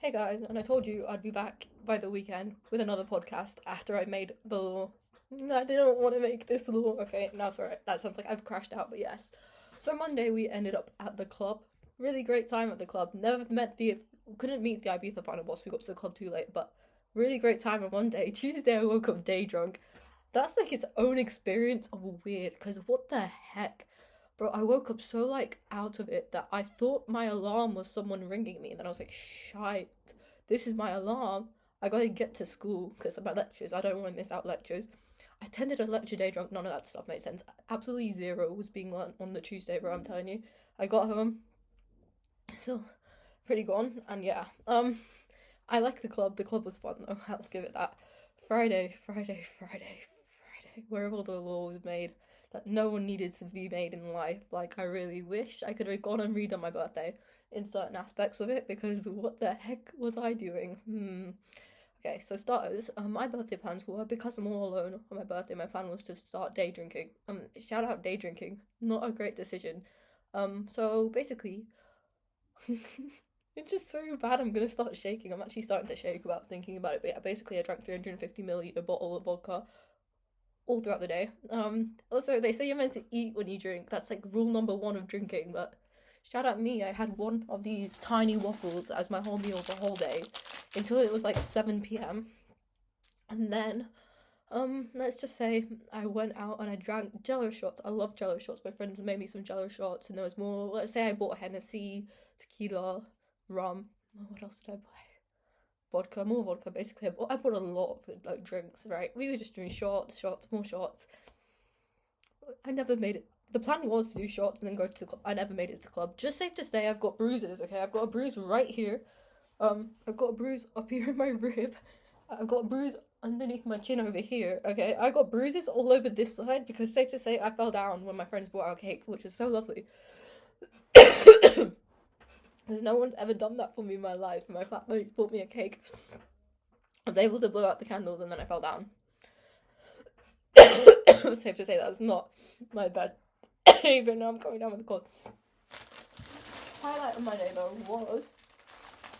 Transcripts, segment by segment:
Hey guys, and I told you I'd be back by the weekend with another podcast after I made the law. I didn't want to make this law. Okay, no, sorry, that sounds like I've crashed out, but yes. So Monday we ended up at the club. Really great time at the club. Couldn't meet the Ibiza final boss. We got to the club too late, but really great time on Monday. Tuesday I woke up day drunk. That's like its own experience of weird. Cause what the heck? Bro, I woke up so like out of it that I thought my alarm was someone ringing me, and then I was like, "Shite, this is my alarm. I gotta get to school because of my lectures. I don't want to miss out lectures." I attended a lecture day drunk. None of that stuff made sense. Absolutely zero was being learnt on the Tuesday, bro. I'm telling you. I got home, still pretty gone, and yeah. I like the club. The club was fun though. I'll give it that. Friday, where all the law was made that no one needed to be made in life. Like, I really wish I could have gone and redone my birthday in certain aspects of it, because what the heck was I doing? Okay, so starters, my birthday plans were, because I'm all alone on my birthday, my plan was to start day drinking. Shout out day drinking. Not a great decision. So basically, it's just so bad I'm gonna start shaking. I'm actually starting to shake about thinking about it. But yeah, basically I drank 350 milliliter bottle of vodka all throughout the day. Also, they say you're meant to eat when you drink. That's like rule number one of drinking. But shout out me, I had one of these tiny waffles as my whole meal the whole day until it was like 7 p.m. And then, let's just say I went out and I drank Jello shots. I love Jello shots. My friends made me some Jello shots, and there was more. Let's say I bought Hennessy, tequila, rum. Oh, what else did I buy? Vodka, more vodka. Basically, I bought a lot of like drinks. Right, we were just doing shots, more shots. I never made it. The plan was to do shots and then go to the club. I never made it to the club. Just safe to say, I've got bruises. Okay, I've got a bruise right here. I've got a bruise up here in my rib. I've got a bruise underneath my chin over here. Okay, I got bruises all over this side because safe to say I fell down when my friends brought out cake, which was so lovely. Because no one's ever done that for me in my life. My flatmates bought me a cake. I was able to blow out the candles and then I fell down. Safe to say that's not my best even now I'm coming down with the cold. Highlight of my day though was,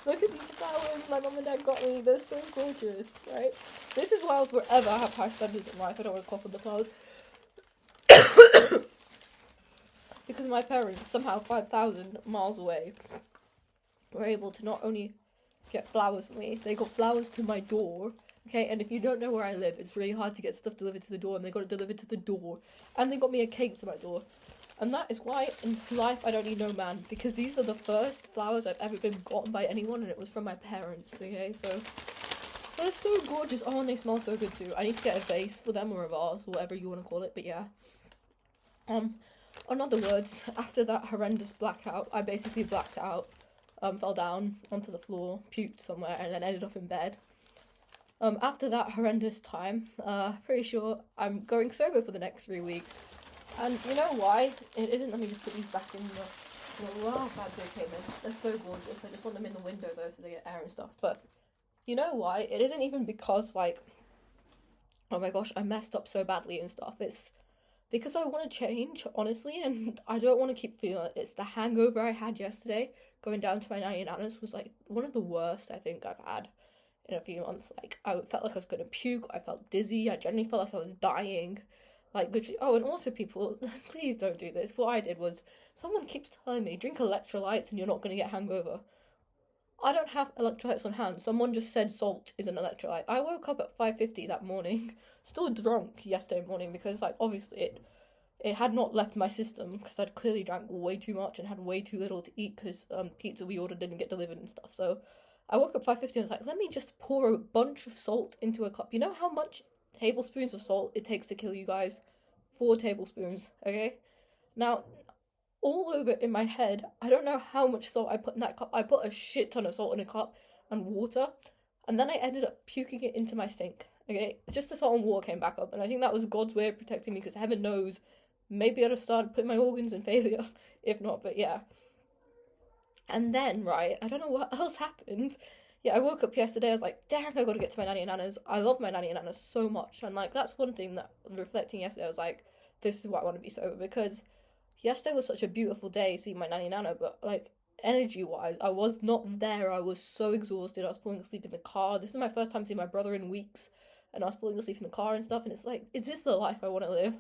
look at these flowers my mum and dad got me. They're so gorgeous, right? This is why I'll forever have high standards in life. I don't want to cough on the flowers. Because my parents, somehow 5,000 miles away, were able to not only get flowers for me, they got flowers to my door. Okay, and if you don't know where I live, it's really hard to get stuff delivered to the door, and they got it delivered to the door. And they got me a cake to my door. And that is why in life I don't need no man, because these are the first flowers I've ever been gotten by anyone, and it was from my parents, okay? So they're so gorgeous. Oh, and they smell so good too. I need to get a vase for them, or a vase, or whatever you want to call it, but yeah. In other words, after that horrendous blackout, I basically blacked out, fell down onto the floor, puked somewhere, and then ended up in bed. After that horrendous time, pretty sure I'm going sober for the next 3 weeks. And you know why? It isn't. Let me just put these back in the wow, bad they came in. They're so gorgeous. I just want them in the window though so they get air and stuff. But you know why? It isn't even because like, oh my gosh, I messed up so badly and stuff. It's because I want to change, honestly, and I don't want to keep feeling it. It's the hangover I had yesterday. Going down to my nanny and nana's was like one of the worst I think I've had in a few months. Like, I felt like I was gonna puke. I felt dizzy. I genuinely felt like I was dying. Like, literally. Oh, and also, people, please don't do this. What I did was, someone keeps telling me, drink electrolytes and you're not gonna get hangover. I don't have electrolytes on hand. Someone just said salt is an electrolyte. I woke up at 5:50 that morning, still drunk yesterday morning, because, like, obviously it had not left my system, because I'd clearly drank way too much and had way too little to eat, because pizza we ordered didn't get delivered and stuff. So I woke up 5:50 and was like, let me just pour a bunch of salt into a cup. You know how much tablespoons of salt it takes to kill you guys? 4 tablespoons, okay? Now, all over in my head, I don't know how much salt I put in that cup. I put a shit ton of salt in a cup and water, and then I ended up puking it into my sink, okay? Just the salt and water came back up, and I think that was God's way of protecting me, because heaven knows, maybe I'd have started putting my organs in failure, if not, but yeah. And then, right, I don't know what else happened. Yeah, I woke up yesterday, I was like, dang, I gotta get to my nanny and nana's. I love my nanny and nana's so much. And, like, that's one thing that, reflecting yesterday, I was like, this is why I want to be sober. Because yesterday was such a beautiful day seeing my nanny and nana, but, like, energy wise, I was not there. I was so exhausted. I was falling asleep in the car. This is my first time seeing my brother in weeks, and I was falling asleep in the car and stuff. And it's like, is this the life I want to live?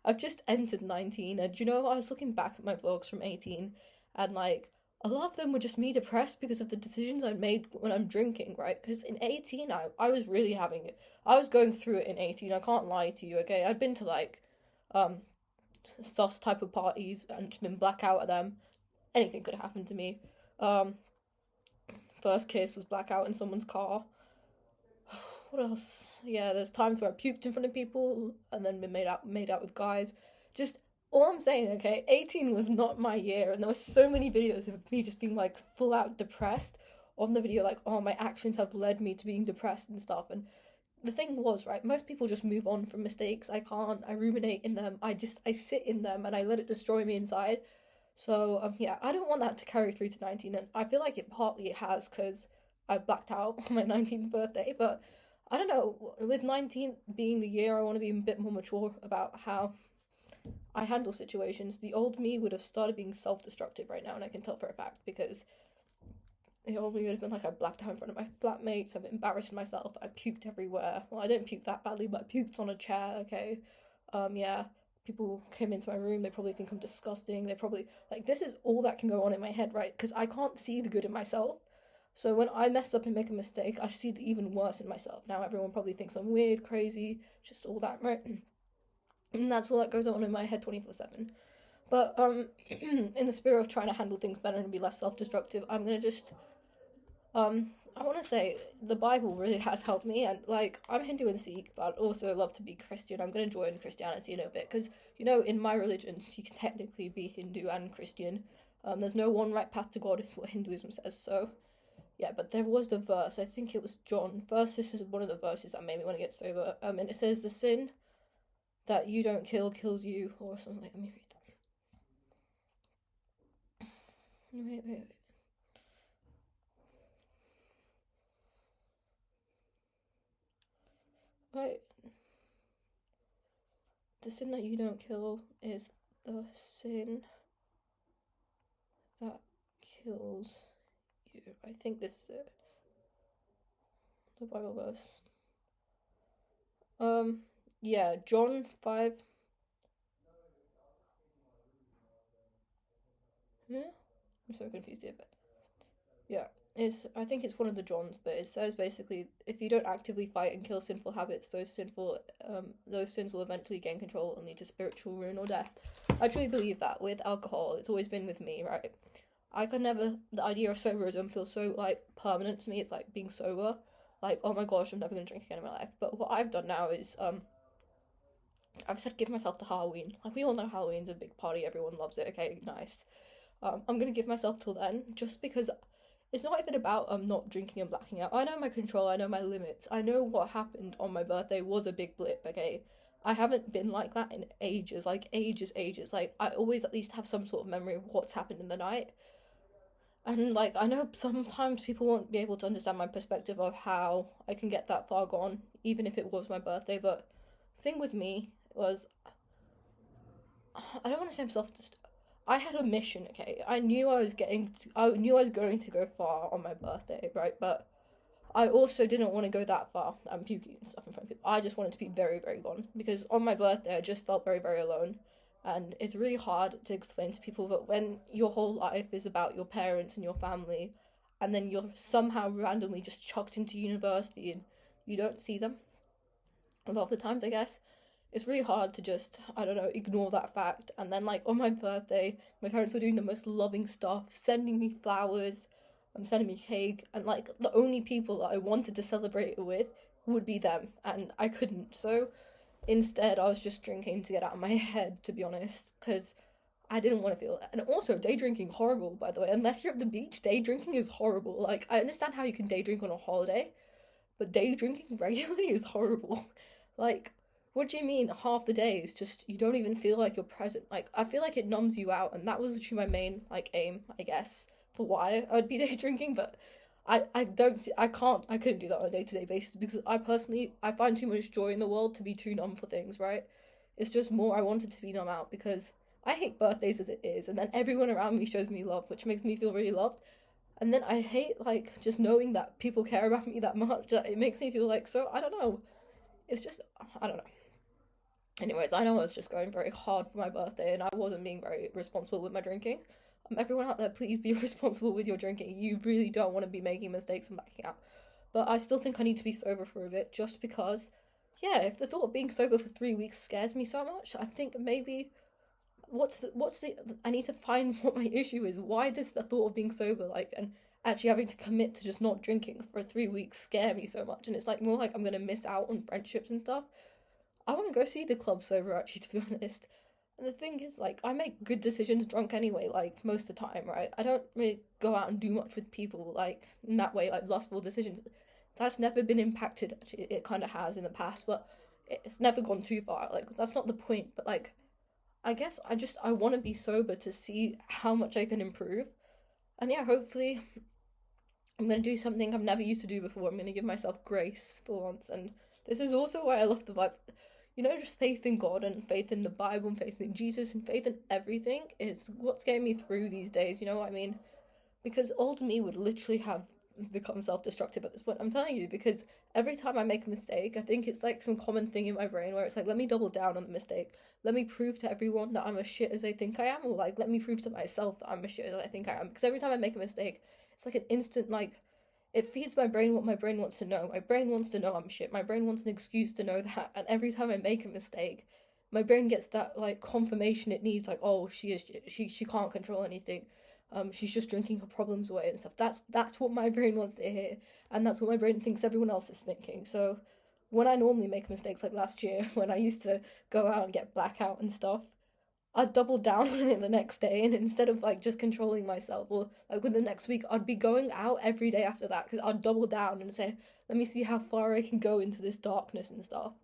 I've just entered 19, and do you know, I was looking back at my vlogs from 18, and like, a lot of them were just me depressed because of the decisions I made when I'm drinking, right? Because in 18, I was really having it. I was going through it in 18, I can't lie to you, okay? I'd been to like, sus type of parties and just been blackout at them. Anything could happen to me. Um, First case was blackout in someone's car. What else? Yeah, there's times where I puked in front of people and then been made out with guys. Just all I'm saying, okay, 18 was not my year, and there were so many videos of me just being like full out depressed on the video, like, oh, my actions have led me to being depressed and stuff. And the thing was, right, most people just move on from mistakes. I can't. I ruminate in them. I sit in them and I let it destroy me inside. So, yeah, I don't want that to carry through to 19, and I feel like it partly has because I blacked out on my 19th birthday, but I don't know, with 19 being the year, I want to be a bit more mature about how I handle situations. The old me would have started being self-destructive right now, and I can tell for a fact, because the old me would have been like, I blacked out in front of my flatmates, I've embarrassed myself, I puked everywhere. Well, I didn't puke that badly, but I puked on a chair, okay? Yeah, people came into my room, they probably think I'm disgusting, they probably, like, this is all that can go on in my head, right? Because I can't see the good in myself. So when I mess up and make a mistake, I see the even worse in myself. Now everyone probably thinks I'm weird, crazy, just all that, right? And that's all that goes on in my head 24/7. But in the spirit of trying to handle things better and be less self-destructive, I'm gonna just I want to say the Bible really has helped me, and like, I'm Hindu and Sikh, but I'd also love to be Christian. I'm gonna join Christianity in a bit because, you know, in my religion you can technically be Hindu and Christian. There's no one right path to God, is what Hinduism says. So yeah, but there was the verse. I think it was John. First, this is one of the verses that made me want to get sober. And it says the sin that you don't kill kills you, or something. Let me read that. Wait. Right. The sin that you don't kill is the sin that kills you. I think this is it. The Bible verse. Yeah, John 5. Yeah? I'm so confused here, but yeah. I think it's one of the Johns, but it says basically, if you don't actively fight and kill sinful habits, those sins will eventually gain control and lead to spiritual ruin or death. I truly believe that with alcohol. It's always been with me, right? I could never, the idea of soberism feels so like permanent to me. It's like being sober, like, oh my gosh, I'm never gonna drink again in my life. But what I've done now is I've said give myself to Halloween. Like, we all know Halloween's a big party, everyone loves it. Okay, nice. I'm gonna give myself till then, just because it's not even about not drinking and blacking out. I know my control, I know my limits, I know what happened on my birthday was a big blip, okay? I haven't been like that in ages, like ages. Like, I always at least have some sort of memory of what's happened in the night. And like, I know sometimes people won't be able to understand my perspective of how I can get that far gone, even if it was my birthday. But the thing with me was, I don't want to say I'm self. I had a mission. Okay, I knew I was going to go far on my birthday, right? But I also didn't want to go that far. I'm puking and stuff in front of people. I just wanted to be very, very gone because on my birthday I just felt very, very alone. And it's really hard to explain to people that when your whole life is about your parents and your family, and then you're somehow randomly just chucked into university and you don't see them a lot of the times, I guess, it's really hard to just, I don't know, ignore that fact. And then, like, on my birthday, my parents were doing the most loving stuff, sending me flowers, sending me cake, and, like, the only people that I wanted to celebrate it with would be them, and I couldn't. So instead, I was just drinking to get out of my head, to be honest, because I didn't want to feel that. And also, day drinking, horrible, by the way. Unless you're at the beach, day drinking is horrible. Like, I understand how you can day drink on a holiday, but day drinking regularly is horrible. Like, what do you mean half the day is just, you don't even feel like you're present? Like, I feel like it numbs you out, and that was actually my main, like, aim, I guess, for why I would be day drinking, but I don't see, I couldn't do that on a day-to-day basis because I find too much joy in the world to be too numb for things, right? It's just more I wanted to be numb out because I hate birthdays as it is, and then everyone around me shows me love, which makes me feel really loved. And then I hate like just knowing that people care about me that much. That it makes me feel like so I don't know. It's just I don't know. Anyways, I know I was just going very hard for my birthday, and I wasn't being very responsible with my drinking. Everyone out there, please be responsible with your drinking. You really don't want to be making mistakes and backing out. But I still think I need to be sober for a bit, just because, yeah, if the thought of being sober for 3 weeks scares me so much, I think maybe what's the I need to find what my issue is. Why does the thought of being sober and actually having to commit to just not drinking for 3 weeks scare me so much? And it's like more like I'm gonna miss out on friendships and stuff. I want to go see the club sober, actually, to be honest. And the thing is, like, I make good decisions drunk anyway, like, most of the time, right? I don't really go out and do much with people, like, in that way, like, lustful decisions. That's never been impacted, actually. It kind of has in the past, but it's never gone too far. Like, that's not the point, but, like, I guess I want to be sober to see how much I can improve. And yeah, hopefully, I'm going to do something I've never used to do before. I'm going to give myself grace for once. And this is also why I love the Bible. You know, just faith in God and faith in the Bible and faith in Jesus and faith in everything is what's getting me through these days, you know what I mean? Because old me would literally have become self-destructive at this point. I'm telling you, because every time I make a mistake, I think it's like some common thing in my brain where it's like, let me double down on the mistake. Let me prove to everyone that I'm as shit as they think I am, or like, let me prove to myself that I'm as shit as I think I am. Because every time I make a mistake, it's like an instant, like, it feeds my brain what my brain wants to know. My brain wants to know I'm shit. My brain wants an excuse to know that. And every time I make a mistake, my brain gets that like confirmation it needs. Like, oh, she is shit. She can't control anything. She's just drinking her problems away and stuff. That's what my brain wants to hear, and that's what my brain thinks everyone else is thinking. So, when I normally make mistakes, like last year when I used to go out and get blackout and stuff, I'd double down on it the next day, and instead of like just controlling myself, or like with the next week, I'd be going out every day after that because I'd double down and say, let me see how far I can go into this darkness and stuff.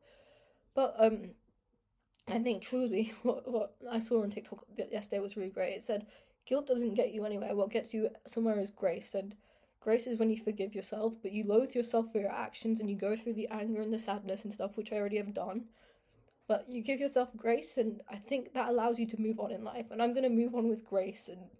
But I think truly what I saw on TikTok yesterday was really great. It said guilt doesn't get you anywhere. What gets you somewhere is grace, and grace is when you forgive yourself, but you loathe yourself for your actions and you go through the anger and the sadness and stuff, which I already have done, but you give yourself grace, and I think that allows you to move on in life. And I'm gonna move on with grace and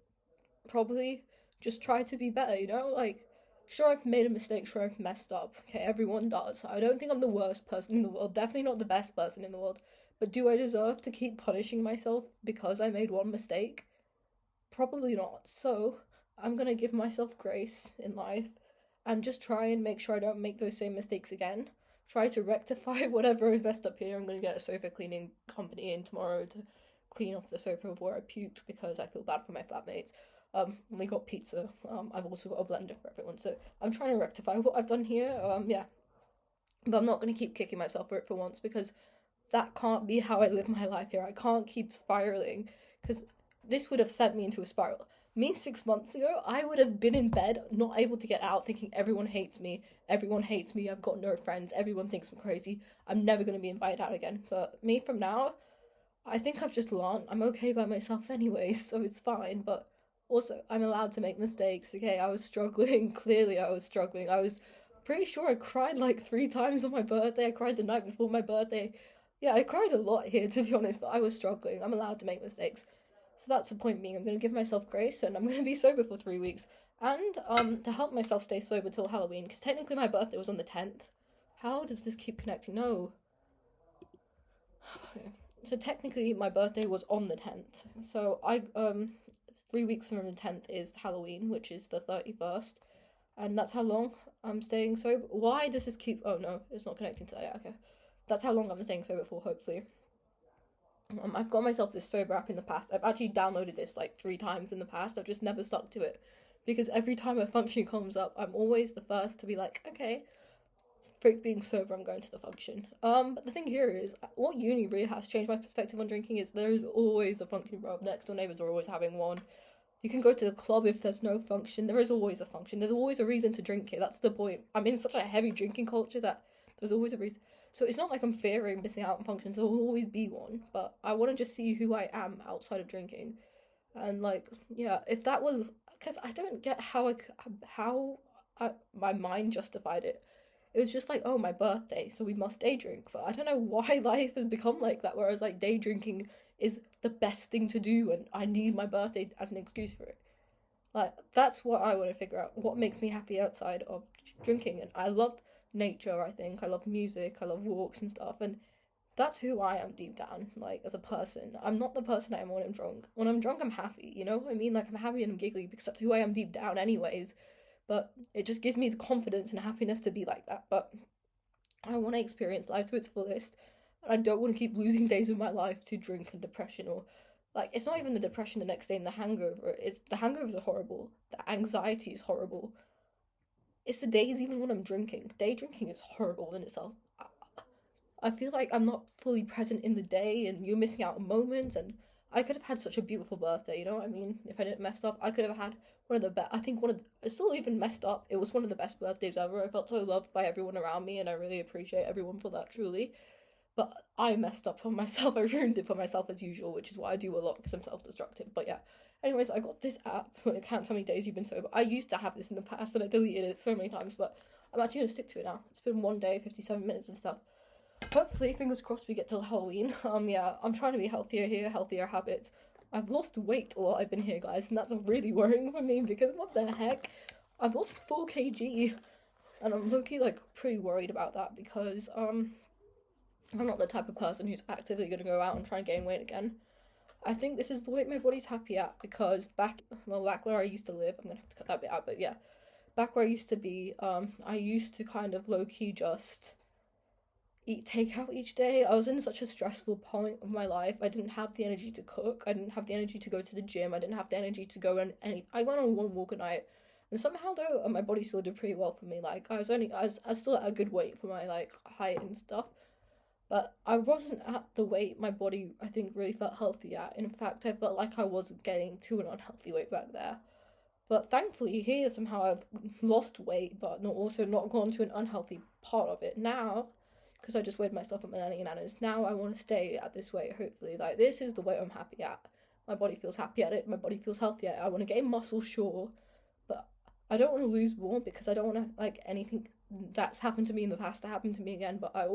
probably just try to be better, you know? Like, sure, I've made a mistake, sure, I've messed up. Okay, everyone does. I don't think I'm the worst person in the world, definitely not the best person in the world. But do I deserve to keep punishing myself because I made one mistake? Probably not. So, I'm gonna give myself grace in life and just try and make sure I don't make those same mistakes again. Try to rectify whatever I've messed up here. I'm gonna get a sofa cleaning company in tomorrow to clean off the sofa of where I puked because I feel bad for my flatmates. We got pizza. I've also got a blender for everyone. So I'm trying to rectify what I've done here. Yeah. But I'm not gonna keep kicking myself for it for once because that can't be how I live my life here. I can't keep spiraling because this would have sent me into a spiral. Me 6 months ago, I would have been in bed, not able to get out, thinking everyone hates me, I've got no friends, everyone thinks I'm crazy, I'm never going to be invited out again. But me from now, I think I've just learned I'm okay by myself anyway, so it's fine. But also, I'm allowed to make mistakes, okay? I was struggling, clearly I was struggling. I was pretty sure I cried like 3 times on my birthday. I cried the night before my birthday. Yeah, I cried a lot here, to be honest, but I was struggling. I'm allowed to make mistakes. So that's the point being, I'm going to give myself grace and I'm going to be sober for 3 weeks. And to help myself stay sober till Halloween, because technically my birthday was on the 10th. How does this keep connecting? No. Okay. So technically my birthday was on the 10th. So 3 weeks from the 10th is Halloween, which is the 31st. And that's how long I'm staying sober. Why does this keep... Oh no, it's not connecting to that yet, okay. That's how long I'm staying sober for, hopefully. I've got myself this sober app in the past. I've actually downloaded this like 3 times in the past. I've just never stuck to it. Because every time a function comes up, I'm always the first to be like, okay, freak being sober, I'm going to the function. But the thing here is, what uni really has changed my perspective on drinking is there is always a function, bro. Next door neighbours are always having one. You can go to the club if there's no function. There is always a function. There's always a reason to drink it. That's the point. I'm in such a heavy drinking culture that there's always a reason. So it's not like I'm fearing missing out on functions. There will always be one. But I want to just see who I am outside of drinking. And like, yeah, if that was... Because I don't get my mind justified it. It was just like, oh, my birthday, so we must day drink. But I don't know why life has become like that, whereas like day drinking is the best thing to do, and I need my birthday as an excuse for it. Like, that's what I want to figure out. What makes me happy outside of drinking? And I love nature, I think. I love music, I love walks and stuff. And that's who I am deep down, like, as a person. I'm not the person I am when I'm drunk. When I'm drunk, I'm happy, you know what I mean? Like, I'm happy and I'm giggly because that's who I am deep down, anyways. But it just gives me the confidence and happiness to be like that. But I want to experience life to its fullest. And I don't want to keep losing days of my life to drink and depression, or like, it's not even the depression the next day and the hangover. It's the hangovers are horrible. The anxiety is horrible. It's the days even when I'm drinking. Day drinking is horrible in itself. I feel like I'm not fully present in the day, and you're missing out on moments. And I could have had such a beautiful birthday, you know what I mean? If I didn't mess up, I could have had one of the best. I think it's still even messed up. It was one of the best birthdays ever. I felt so loved by everyone around me, and I really appreciate everyone for that, truly. But I messed up for myself. I ruined it for myself as usual, which is what I do a lot because I'm self-destructive. But yeah. Anyways, I got this app. It counts how many days you've been sober. I used to have this in the past and I deleted it so many times, but I'm actually going to stick to it now. It's been 1 day, 57 minutes and stuff. Hopefully, fingers crossed, we get till Halloween. Yeah, I'm trying to be healthier here, healthier habits. I've lost weight while I've been here, guys, and that's really worrying for me because what the heck? I've lost 4 kg, and I'm low-key, like, pretty worried about that because, I'm not the type of person who's actively going to go out and try and gain weight again. I think this is the weight my body's happy at because back where I used to live, I'm going to have to cut that bit out, but yeah, back where I used to be, I used to kind of low-key just eat takeout each day. I was in such a stressful point of my life. I didn't have the energy to cook. I didn't have the energy to go to the gym. I didn't have the energy to go on any. I went on 1 walk a night, and somehow though, my body still did pretty well for me. Like I was still at a good weight for my like height and stuff. But I wasn't at the weight my body, I think, really felt healthy at. In fact, I felt like I was getting to an unhealthy weight back there. But thankfully, here somehow I've lost weight, but also not gone to an unhealthy part of it. Now, because I just weighed myself at my nanny and nana's, now I want to stay at this weight, hopefully. Like, this is the weight I'm happy at. My body feels happy at it, my body feels healthy at it. I want to gain muscle, sure, but I don't want to lose more because I don't want to, like, anything that's happened to me in the past to happen to me again. But I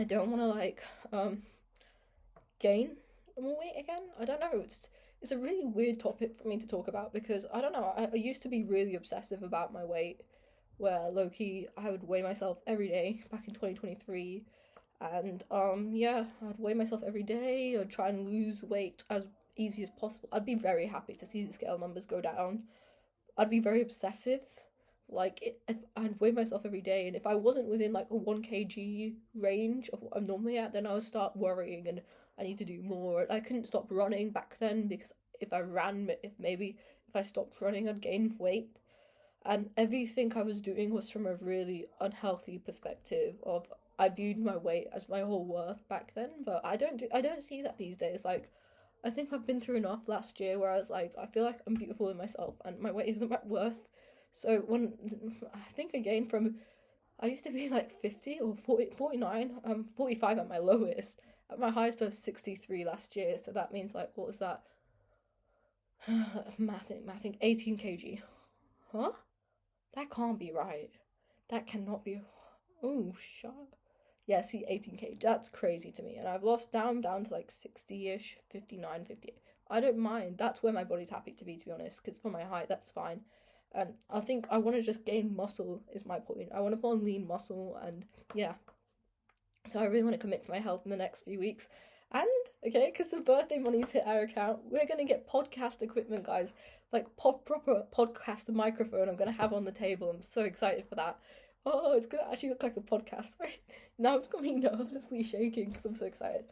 don't want to, like, gain more weight again. I don't know. It's a really weird topic for me to talk about because I don't know. I used to be really obsessive about my weight, where low key I would weigh myself every day back in 2023, and yeah, I'd weigh myself every day. I'd try and lose weight as easy as possible. I'd be very happy to see the scale numbers go down. I'd be very obsessive. Like, if I'd weigh myself every day, and if I wasn't within like a 1 kg range of what I'm normally at, then I would start worrying and I need to do more. I couldn't stop running back then because if I ran, if I stopped running, I'd gain weight. And everything I was doing was from a really unhealthy perspective of I viewed my weight as my whole worth back then, but I don't see that these days. Like, I think I've been through enough last year where I was like, I feel like I'm beautiful in myself and my weight isn't my worth. So when I think again from I used to be like 50 or 40, 49, 45 at my lowest. At my highest I was 63 last year, so that means like what was that? Mathing 18 kg. Huh? That can't be right. That cannot be. Oh, shut. Yeah, see, 18 kg. That's crazy to me. And I've lost down to like 60-ish, 59, 58. I don't mind. That's where my body's happy to be honest. Because for my height, that's fine. And I think I want to just gain muscle is my point. I want to put on lean muscle and yeah. So I really want to commit to my health in the next few weeks. And, okay, because the birthday money's hit our account, we're going to get podcast equipment, guys. Like, proper podcast microphone I'm going to have on the table. I'm so excited for that. Oh, it's going to actually look like a podcast. Sorry. Now it's got me nervously shaking because I'm so excited.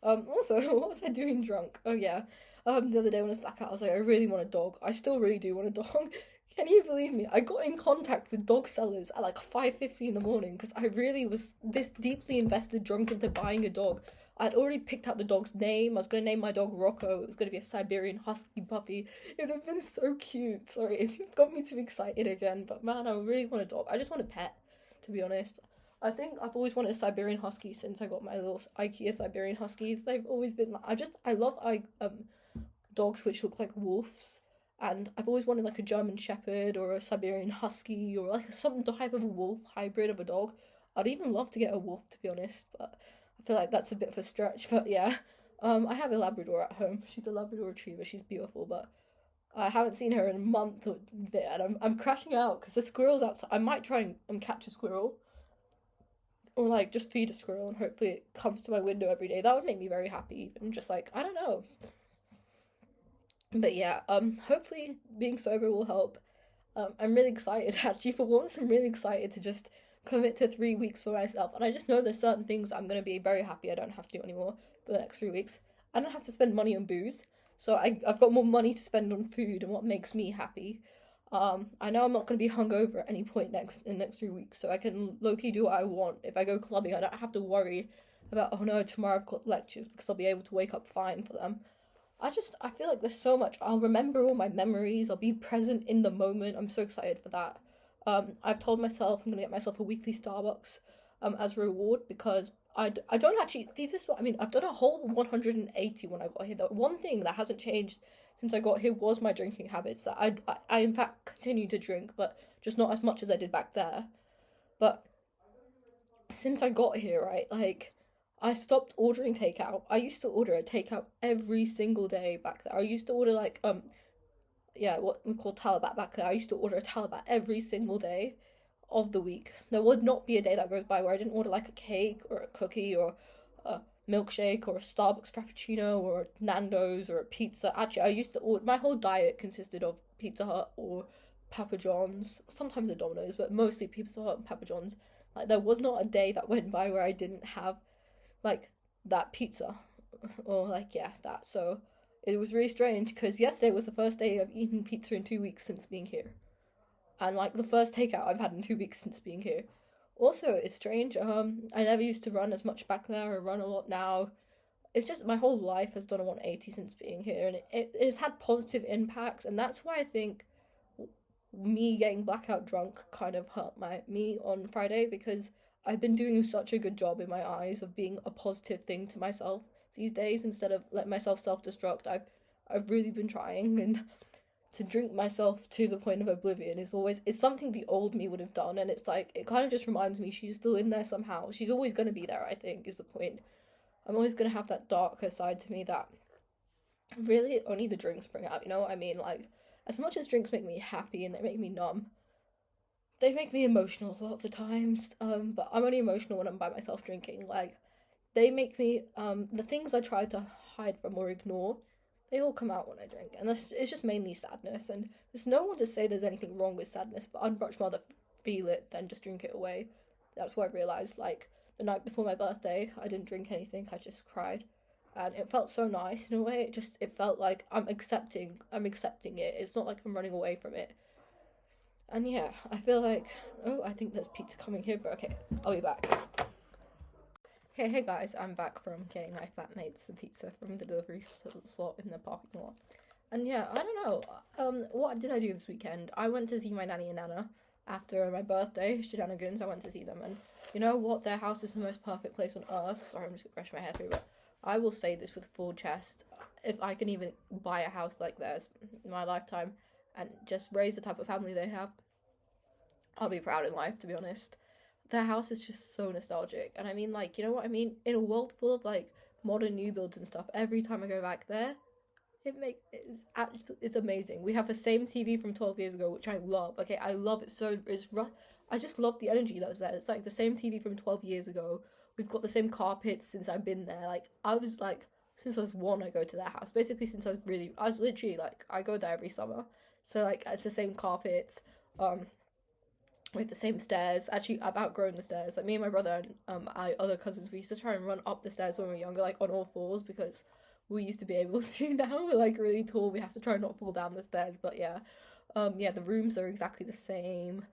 Also, what was I doing drunk? Oh, yeah. The other day when I was blackout, I was like, I really want a dog. I still really do want a dog. Can you believe me? I got in contact with dog sellers at like 5:50 in the morning because I really was this deeply invested drunk into buying a dog. I'd already picked out the dog's name. I was going to name my dog Rocco. It was going to be a Siberian Husky puppy. It would have been so cute. Sorry, it's got me too excited again. But man, I really want a dog. I just want a pet, to be honest. I think I've always wanted a Siberian Husky since I got my little IKEA Siberian Huskies. They've always been like, I love dogs which look like wolves. And I've always wanted like a German Shepherd or a Siberian Husky or like some type of wolf hybrid of a dog. I'd even love to get a wolf, to be honest, but I feel like that's a bit of a stretch, but yeah. I have a Labrador at home. She's a Labrador Retriever. She's beautiful, but I haven't seen her in a month or a bit, and I'm crashing out because the squirrel's outside. I might try and catch a squirrel, or like just feed a squirrel, and hopefully it comes to my window every day. That would make me very happy. Even just like I don't know, but yeah. Hopefully being sober will help. I'm really excited actually for once. I'm really excited to just commit to 3 weeks for myself, and I just know there's certain things I'm gonna be very happy I don't have to do anymore for the next 3 weeks. I don't have to spend money on booze, so I've got more money to spend on food and what makes me happy. I know I'm not gonna be hungover at any point in the next 3 weeks, so I can low key do what I want. If I go clubbing, I don't have to worry about oh no tomorrow I've got lectures because I'll be able to wake up fine for them. I feel like there's so much. I'll remember all my memories. I'll be present in the moment. I'm so excited for that. I've told myself I'm gonna get myself a weekly Starbucks as a reward because I don't actually see this. Is what I mean, I've done a whole 180 when I got here. The one thing that hasn't changed since I got here was my drinking habits. That I in fact continue to drink, but just not as much as I did back there. But since I got here, right, like I stopped ordering takeout. I used to order a takeout every single day back there. I used to order like yeah, what we call talabat back there. I used to order a talabat every single day of the week. There would not be a day that goes by where I didn't order like a cake or a cookie or a milkshake or a Starbucks Frappuccino or Nando's or a pizza. Actually, I used to order, my whole diet consisted of Pizza Hut or Papa John's, sometimes a Domino's, but mostly Pizza Hut and Papa John's. Like, there was not a day that went by where I didn't have like that pizza or like yeah that. So it was really strange because yesterday was the first day I've eaten pizza in 2 weeks since being here, and like the first takeout I've had in 2 weeks since being here. Also, it's strange. I never used to run as much back there. I run a lot now. It's just my whole life has done a 180 since being here, and it's had positive impacts, and that's why I think me getting blackout drunk kind of hurt me on Friday because I've been doing such a good job in my eyes of being a positive thing to myself these days instead of letting myself self-destruct. I've really been trying, and to drink myself to the point of oblivion is always it's something the old me would have done, and it's like it kind of just reminds me she's still in there somehow. She's always going to be there, I think, is the point. I'm always going to have that darker side to me that really only the drinks bring out, you know what I mean? Like, as much as drinks make me happy and they make me numb, they make me emotional a lot of the times. But I'm only emotional when I'm by myself drinking. Like, they make me the things I try to hide from or ignore, they all come out when I drink, and it's just mainly sadness. And there's no one to say there's anything wrong with sadness, but I'd much rather feel it than just drink it away. That's what I realized. Like the night before my birthday, I didn't drink anything. I just cried, and it felt so nice in a way. It felt like I'm accepting it. It's not like I'm running away from it. And yeah, I feel like oh, I think there's pizza coming here, but okay, I'll be back. Okay, hey guys, I'm back from getting my flatmates the pizza from the delivery slot in the parking lot. And yeah, I don't know. What did I do this weekend? I went to see my nanny and nana after my birthday shenanigans. I went to see them, and you know what? Their house is the most perfect place on earth. Sorry, I'm just gonna brush my hair through, but I will say this with full chest. If I can even buy a house like theirs in my lifetime and just raise the type of family they have, I'll be proud in life, to be honest. Their house is just so nostalgic, and I mean, like, you know what I mean? In a world full of like modern new builds and stuff, every time I go back there, it's amazing. We have the same TV from 12 years ago, which I love. Okay, I love it so it's rough. I just love the energy that's there. It's like the same TV from 12 years ago. We've got the same carpets since I've been there. Like I was like since I was one, I go to their house. Basically, since I was literally like I go there every summer. So like it's the same carpets. With the same stairs. Actually, I've outgrown the stairs. Like me and my brother and my other cousins, we used to try and run up the stairs when we were younger, like on all fours, because we used to be able to. Now we're like really tall. We have to try and not fall down the stairs. But yeah, yeah, the rooms are exactly the same.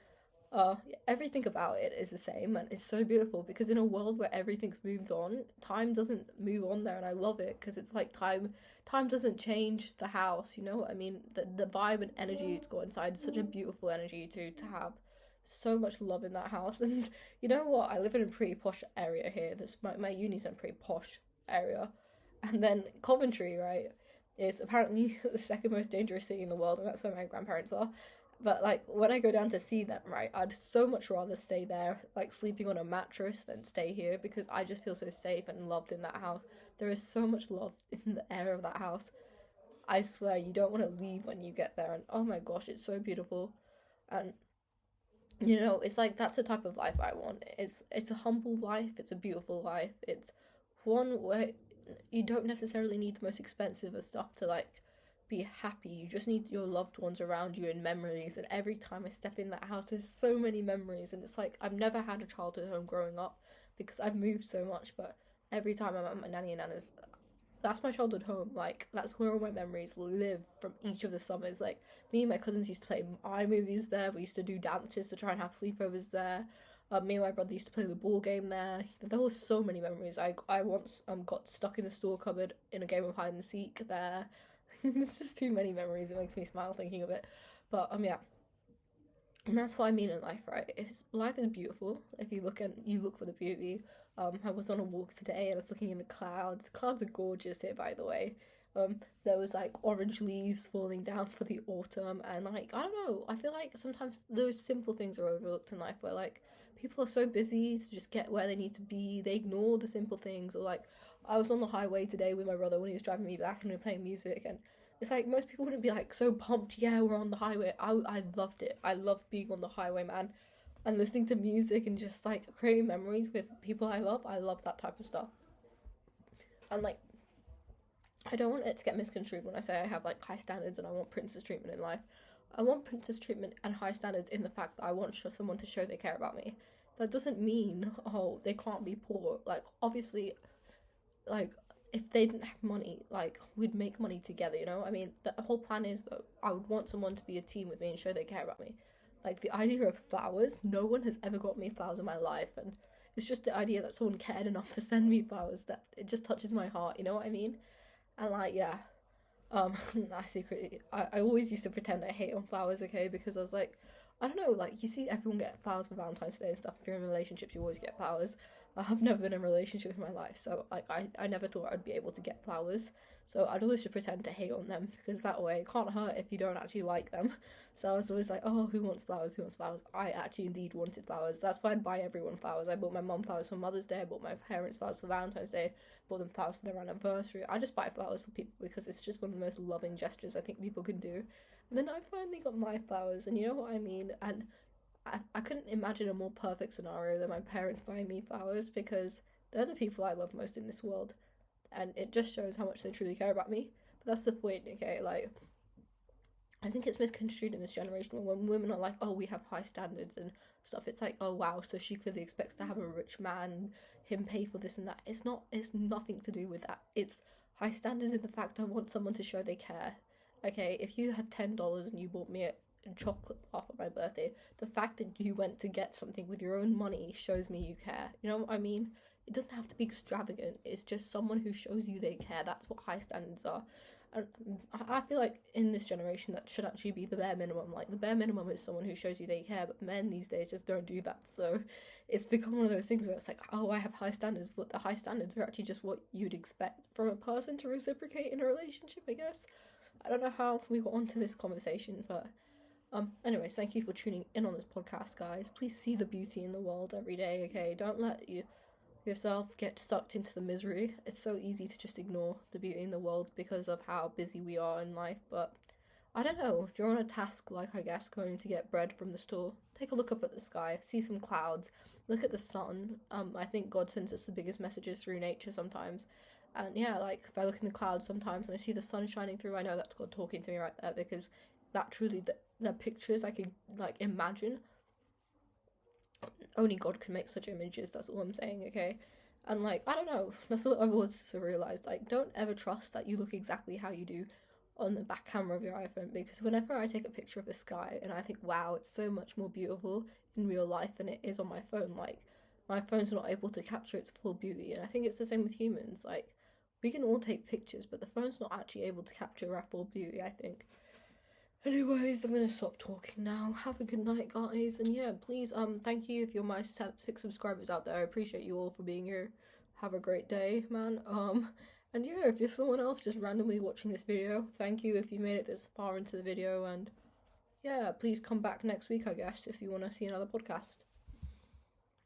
Everything about it is the same, and it's so beautiful because in a world where everything's moved on, time doesn't move on there, and I love it because it's like time doesn't change the house. You know what I mean? The vibe and energy it's got inside is such a beautiful energy to have so much love in that house. And you know what? I live in a pretty posh area here. My uni's in a pretty posh area, and then Coventry, right, is apparently the second most dangerous city in the world, and that's where my grandparents are. But like when I go down to see them, right, I'd so much rather stay there, like sleeping on a mattress, than stay here because I just feel so safe and loved in that house. There is so much love in the air of that house. I swear you don't want to leave when you get there, and oh my gosh, it's so beautiful. And it's like that's the type of life I want. It's a humble life, it's a beautiful life. It's one where you don't necessarily need the most expensive of stuff to like be happy. You just need your loved ones around you and memories. And every time I step in that house, there's so many memories. And it's like I've never had a childhood home growing up because I've moved so much. But every time I'm at my nanny and nana's, that's my childhood home. Like that's where all my memories live from each of the summers. Like me and my cousins used to play iMovies there. We used to do dances to try and have sleepovers there. Me and my brother used to play the ball game there. There were so many memories. I once got stuck in the store cupboard in a game of hide and seek there. It's just too many memories. It makes me smile thinking of it. But yeah, and that's what I mean in life, right? Life is beautiful if you look for the beauty. I was on a walk today and I was looking in the clouds. The clouds are gorgeous here, by the way. There was like orange leaves falling down for the autumn, and like I don't know, I feel like sometimes those simple things are overlooked in life, where like people are so busy to just get where they need to be, they ignore the simple things. Or like I was on the highway today with my brother when he was driving me back and we were playing music, and it's like most people wouldn't be like so pumped, yeah, we're on the highway. I loved it. I loved being on the highway, man, and listening to music and just like creating memories with people I love. I love that type of stuff. And like I don't want it to get misconstrued when I say I have like high standards and I want princess treatment in life. I want princess treatment and high standards in the fact that I want someone to show they care about me. That doesn't mean, oh, they can't be poor. Like obviously, like if they didn't have money, like we'd make money together, you know? I mean, the whole plan is that I would want someone to be a team with me and show they care about me. Like the idea of flowers, no one has ever got me flowers in my life, and it's just the idea that someone cared enough to send me flowers that it just touches my heart, you know what I mean? And like, yeah, um, I always used to pretend I hate on flowers, okay, because I was like, I don't know, like, you see everyone get flowers for Valentine's Day and stuff. If you're in relationships, you always get flowers. I've never been in a relationship in my life, so, like, I never thought I'd be able to get flowers. So I'd always just pretend to hate on them, because that way it can't hurt if you don't actually like them. So I was always like, oh, who wants flowers? Who wants flowers? I actually indeed wanted flowers. That's why I'd buy everyone flowers. I bought my mum flowers for Mother's Day. I bought my parents flowers for Valentine's Day. Bought them flowers for their anniversary. I just buy flowers for people because it's just one of the most loving gestures I think people can do. And then I finally got my flowers, and you know what I mean? And I couldn't imagine a more perfect scenario than my parents buying me flowers because they're the people I love most in this world. And it just shows how much they truly care about me. But that's the point, okay? Like, I think it's misconstrued in this generation when women are like, oh, we have high standards and stuff. It's like, oh, wow, so she clearly expects to have a rich man, him pay for this and that. It's nothing to do with that. It's high standards in the fact I want someone to show they care. Okay, if you had $10 and you bought me a chocolate bar for my birthday, the fact that you went to get something with your own money shows me you care. You know what I mean? It doesn't have to be extravagant. It's just someone who shows you they care. That's what high standards are. And I feel like in this generation that should actually be the bare minimum. Like the bare minimum is someone who shows you they care, but men these days just don't do that. So it's become one of those things where it's like, oh, I have high standards, but the high standards are actually just what you'd expect from a person to reciprocate in a relationship, I guess. I don't know how we got onto this conversation, but anyways, thank you for tuning in on this podcast, guys. Please see the beauty in the world every day, okay? Don't let yourself get sucked into the misery. It's so easy to just ignore the beauty in the world because of how busy we are in life, but I don't know, if you're on a task like, I guess, going to get bread from the store, take a look up at the sky, see some clouds, look at the sun. I think God sends us the biggest messages through nature sometimes. And yeah, like, if I look in the clouds sometimes and I see the sun shining through, I know that's God talking to me right there, because that truly, the pictures I could, like, imagine, only God can make such images, that's all I'm saying, okay? And, like, I don't know, that's what I've always realised, like, don't ever trust that you look exactly how you do on the back camera of your iPhone, because whenever I take a picture of the sky and I think, wow, it's so much more beautiful in real life than it is on my phone, like, my phone's not able to capture its full beauty. And I think it's the same with humans, like, we can all take pictures, but the phone's not actually able to capture our full beauty, I think. Anyways, I'm gonna stop talking now. Have a good night, guys, and yeah, please, thank you if you're my 6 subscribers out there. I appreciate you all for being here. Have a great day, man. And yeah, if you're someone else just randomly watching this video, thank you if you made it this far into the video, and yeah, please come back next week, I guess, if you want to see another podcast.